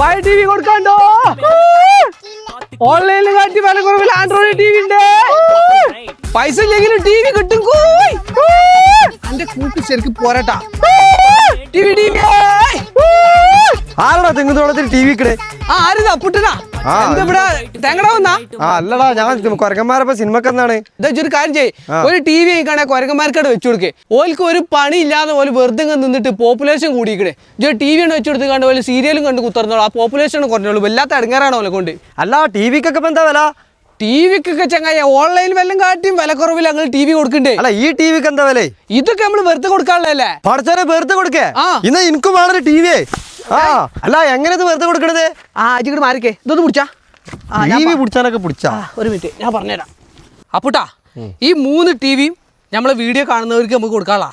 പഴയ T V കൊടുക്കാണ്ടോ? ഓൺലൈനിൽ കാട്ടി വില കുറവിൽ ആൻഡ്രോയിഡ് ടി വി ഉണ്ട്. പൈസ ഇല്ലെങ്കിലും ടി വി കിട്ടും. എന്റെ കൂട്ട് ശരിക്കും പോരാട്ടാ. ആരടാ തെങ്ങുതോളത്തിൽ ടി വി ഇക്കടെ? ആരിതാ പുട്ടനാ? തേങ്ങടാ വന്നാ? അല്ലടാ, ഞാൻ കൊരങ്ങന്മാരപ്പോ സിനിമക്കെന്നാണ്. ഇതൊരു കാര്യം ചെയ്യ്, ഒരു ടി വി കാണാൻ കൊരങ്ങന്മാർക്കടെ വെച്ചു കൊടുക്കേ. ഓൽക്ക് ഒരു പണി ഇല്ലാതെ പോലെ വെറുതെ നിന്നിട്ട് പോപ്പുലേഷൻ കൂടിയിക്കണേ. ടി വി ആണ് വെച്ചു കൊടുത്ത് പോലെ സീരിയലും കണ്ട് കുത്തർന്നോളൂ. ആ പോപ്പുലേഷൻ കുറഞ്ഞോളൂ. വല്ലാത്ത ഇടങ്ങാറാണോ ഓലെ കൊണ്ട്. അല്ല, ടി വിക്കൊക്കെ ഇപ്പൊ എന്താ വില? ടി വിക്കൊക്കെ ചങ്ങായ ഓൺലൈൻ വല്ലതും കാട്ടിയും വില കുറവില്ല ഞങ്ങൾ ടി വി കൊടുക്കണ്ടേ. അല്ല, ഈ ടി വിക്ക് എന്താ വില? ഇതൊക്കെ നമ്മള് വെറുതെ കൊടുക്കാനുള്ളതല്ലേ? പഠിച്ചാലെ വെറുതെ കൊടുക്കേ? ഇന്ന് എനിക്കും വേണൊരു ടി വി. അല്ല, എങ്ങനെ ഇത് വെറുതെ കൊടുക്കണത്? ഇങ്ങോട്ട് മാറിക്കേ, ഇതൊന്ന് പിടിച്ചാ. ടി വി പിടിച്ചാനൊക്കെ പിടിച്ചാ. ഒരു മിനിറ്റ് ഞാൻ പറഞ്ഞുതരാം. അപ്പൂട്ടാ, ഈ 3 ടി വിയും നമ്മളെ വീഡിയോ കാണുന്നവർക്ക് നമുക്ക് കൊടുക്കാനുള്ള